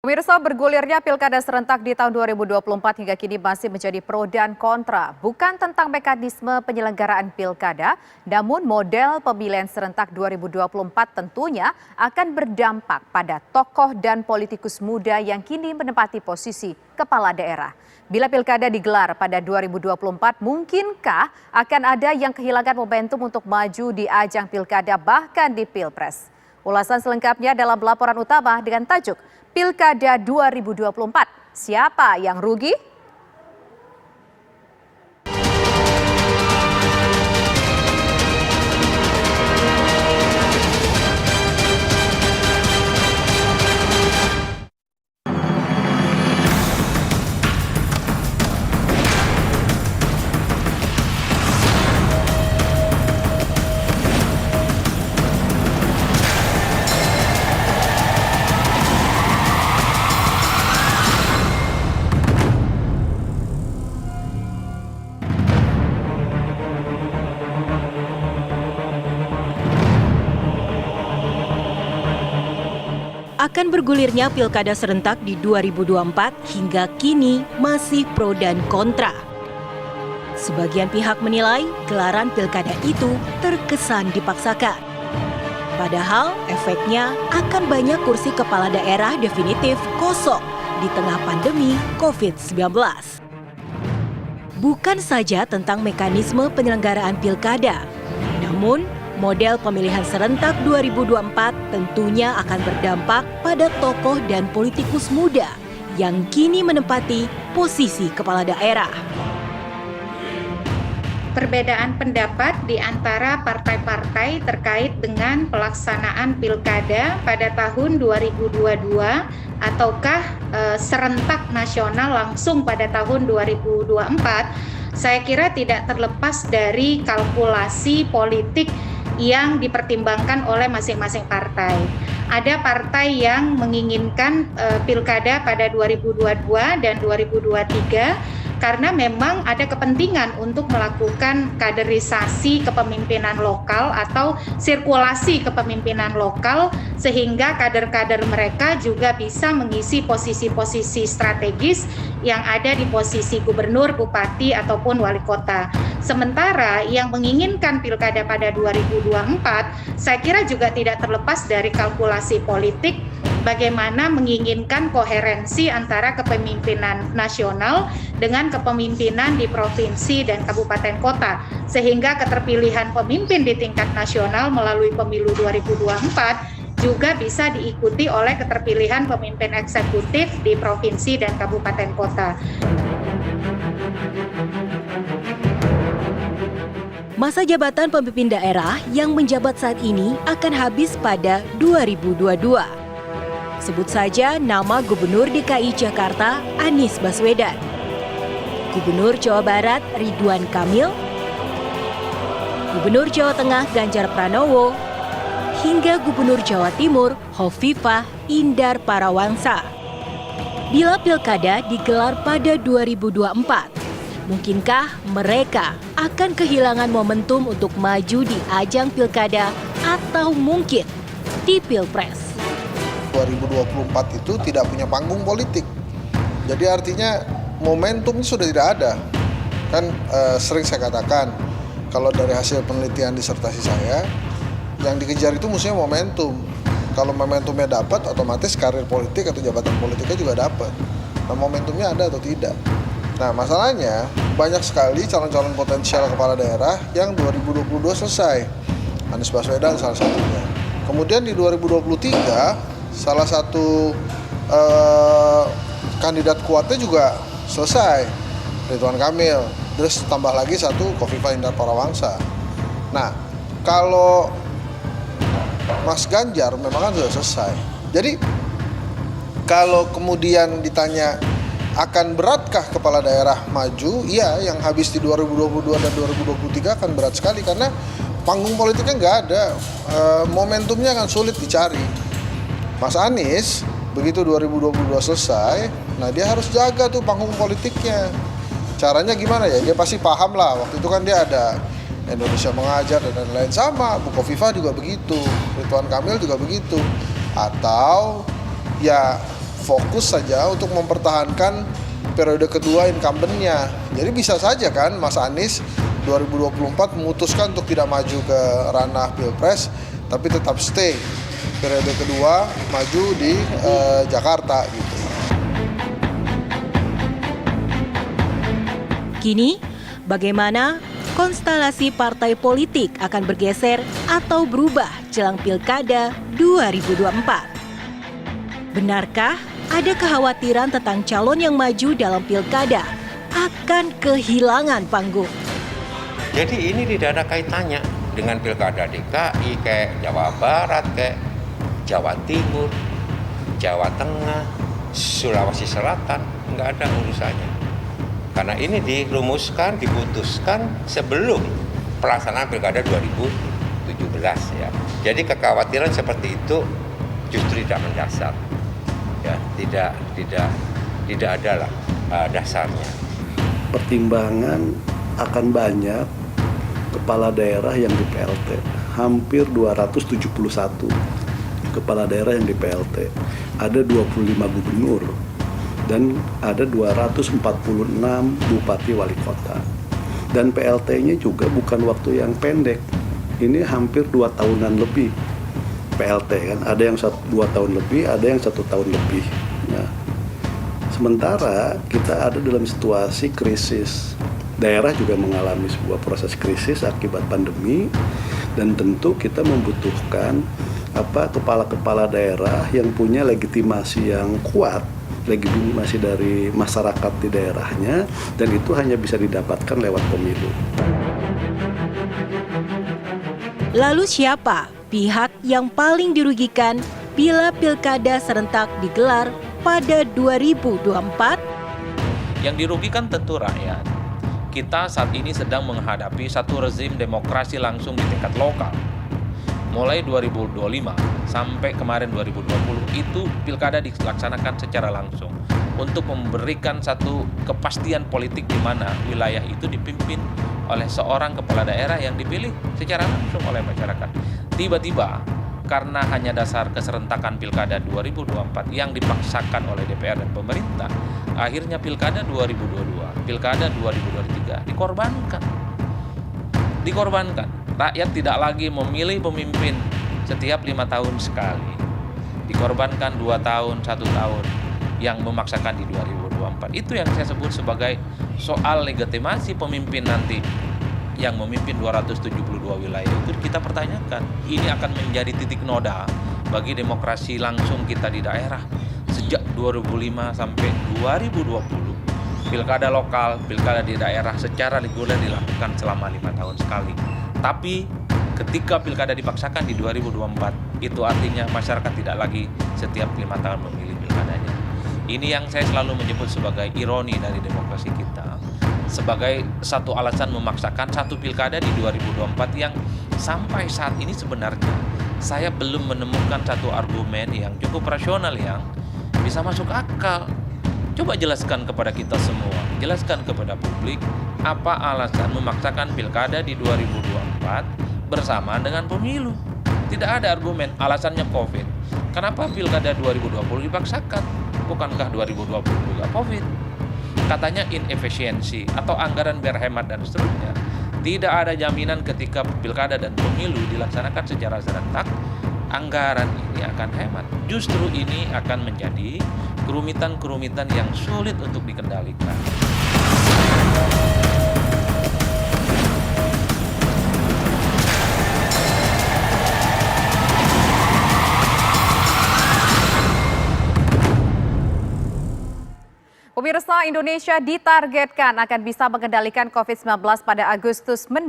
Pemirsa, bergulirnya pilkada serentak di tahun 2024 hingga kini masih menjadi pro dan kontra. Bukan tentang mekanisme penyelenggaraan pilkada, namun model pemilihan serentak 2024 tentunya akan berdampak pada tokoh dan politikus muda yang kini menempati posisi kepala daerah. Bila pilkada digelar pada 2024, mungkinkah akan ada yang kehilangan momentum untuk maju di ajang pilkada bahkan di pilpres? Ulasan selengkapnya dalam laporan utama dengan tajuk Pilkada 2024, siapa yang rugi? Akan bergulirnya pilkada serentak di 2024 hingga kini masih pro dan kontra. Sebagian pihak menilai gelaran pilkada itu terkesan dipaksakan. Padahal efeknya akan banyak kursi kepala daerah definitif kosong di tengah pandemi COVID-19. Bukan saja tentang mekanisme penyelenggaraan pilkada, namun model pemilihan serentak 2024 tentunya akan berdampak pada tokoh dan politikus muda yang kini menempati posisi kepala daerah. Perbedaan pendapat di antara partai-partai terkait dengan pelaksanaan pilkada pada tahun 2022 ataukah serentak nasional langsung pada tahun 2024, saya kira tidak terlepas dari kalkulasi politik yang dipertimbangkan oleh masing-masing partai. Ada partai yang menginginkan pilkada pada 2022 dan 2023 karena memang ada kepentingan untuk melakukan kaderisasi kepemimpinan lokal atau sirkulasi kepemimpinan lokal sehingga kader-kader mereka juga bisa mengisi posisi-posisi strategis yang ada di posisi gubernur, bupati, ataupun wali kota. Sementara yang menginginkan pilkada pada 2024, saya kira juga tidak terlepas dari kalkulasi politik bagaimana menginginkan koherensi antara kepemimpinan nasional dengan kepemimpinan di provinsi dan kabupaten kota, sehingga keterpilihan pemimpin di tingkat nasional melalui pemilu 2024 juga bisa diikuti oleh keterpilihan pemimpin eksekutif di provinsi dan kabupaten kota. Masa jabatan pemimpin daerah yang menjabat saat ini akan habis pada 2022. Sebut saja nama Gubernur DKI Jakarta Anies Baswedan, Gubernur Jawa Barat Ridwan Kamil, Gubernur Jawa Tengah Ganjar Pranowo, hingga Gubernur Jawa Timur Hovifah Indar Parawangsa. Bila pilkada digelar pada 2024, mungkinkah mereka akan kehilangan momentum untuk maju di ajang pilkada atau mungkin di pilpres? 2024 itu tidak punya panggung politik. Jadi artinya momentum sudah tidak ada. Kan sering saya katakan, kalau dari hasil penelitian disertasi saya, yang dikejar itu mestinya momentum. Kalau momentumnya dapat, otomatis karir politik atau jabatan politiknya juga dapat. Nah, momentumnya ada atau tidak? Nah, masalahnya banyak sekali calon-calon potensial kepala daerah yang 2022 selesai. Anies Baswedan salah satunya. Kemudian di 2023 salah satu kandidat kuatnya juga selesai, Ridwan Kamil. Terus tambah lagi satu, Hovifah Indar Parawangsa. Nah, kalau Mas Ganjar memang kan sudah selesai. Jadi kalau kemudian ditanya akan beratkah kepala daerah maju? Iya, yang habis di 2022 dan 2023 akan berat sekali karena panggung politiknya nggak ada, momentumnya akan sulit dicari. Mas Anies, begitu 2022 selesai, nah dia harus jaga tuh panggung politiknya. Caranya gimana ya? Dia pasti paham lah, waktu itu kan dia ada Indonesia Mengajar dan lain-lain, sama Bu Hovifah juga begitu, Ridwan Kamil juga begitu. Atau ya fokus saja untuk mempertahankan periode kedua incumbent-nya. Jadi bisa saja kan Mas Anies 2024 memutuskan untuk tidak maju ke ranah Pilpres, tapi tetap stay periode kedua maju di Jakarta gitu. Kini, bagaimana konstelasi partai politik akan bergeser atau berubah jelang Pilkada 2024? Benarkah ada kekhawatiran tentang calon yang maju dalam Pilkada akan kehilangan panggung? Jadi ini tidak ada kaitannya dengan Pilkada DKI, kayak Jawa Barat, kayak Jawa Timur, Jawa Tengah, Sulawesi Selatan, nggak ada urusannya. Karena ini dirumuskan, diputuskan sebelum pelaksanaan Pilkada 2017 ya. Jadi kekhawatiran seperti itu justru tidak mendasar. Ya, tidak ada lah dasarnya. Pertimbangan akan banyak kepala daerah yang di PLT, hampir 271 kepala daerah yang di PLT, ada 25 gubernur dan ada 246 bupati wali kota. Dan PLT-nya juga bukan waktu yang pendek, ini hampir 2 tahunan lebih. PLT kan, ada yang 2 tahun lebih, ada yang 1 tahun lebih. Nah, sementara kita ada dalam situasi krisis. Daerah juga mengalami sebuah proses krisis akibat pandemi, dan tentu kita membutuhkan kepala-kepala daerah yang punya legitimasi yang kuat, legitimasi dari masyarakat di daerahnya, dan itu hanya bisa didapatkan lewat pemilu. Lalu siapa pihak yang paling dirugikan bila Pilkada serentak digelar pada 2024? Yang dirugikan tentu rakyat. Kita saat ini sedang menghadapi satu rezim demokrasi langsung di tingkat lokal. Mulai 2025 sampai kemarin 2020 itu Pilkada dilaksanakan secara langsung untuk memberikan satu kepastian politik di mana wilayah itu dipimpin oleh seorang kepala daerah yang dipilih secara langsung oleh masyarakat. Tiba-tiba karena hanya dasar keserentakan Pilkada 2024 yang dipaksakan oleh DPR dan pemerintah, akhirnya Pilkada 2022, Pilkada 2023 dikorbankan. Rakyat tidak lagi memilih pemimpin setiap 5 tahun sekali. Dikorbankan 2 tahun, 1 tahun yang memaksakan di 2024. Itu yang saya sebut sebagai soal legitimasi pemimpin nanti yang memimpin 272 wilayah itu kita pertanyakan. Ini akan menjadi titik noda bagi demokrasi langsung kita di daerah. Sejak 2005 sampai 2020, pilkada lokal, pilkada di daerah secara reguler dilakukan selama 5 tahun sekali. Tapi ketika pilkada dipaksakan di 2024, itu artinya masyarakat tidak lagi setiap 5 tahun memilih pilkadanya. Ini yang saya selalu menyebut sebagai ironi dari demokrasi kita, sebagai satu alasan memaksakan satu pilkada di 2024 yang sampai saat ini sebenarnya saya belum menemukan satu argumen yang cukup rasional yang bisa masuk akal. Coba jelaskan kepada kita semua, jelaskan kepada publik apa alasan memaksakan pilkada di 2024 bersamaan dengan pemilu. Tidak ada argumen, alasannya COVID. Kenapa pilkada 2020 dipaksakan? Bukankah 2020 juga COVID? Katanya inefisiensi atau anggaran berhemat dan seterusnya. Tidak ada jaminan ketika pilkada dan pemilu dilaksanakan secara serentak, anggaran ini akan hemat. Justru ini akan menjadi kerumitan-kerumitan yang sulit untuk dikendalikan. Pemirsa, Indonesia ditargetkan akan bisa mengendalikan COVID-19 pada Agustus mendatang.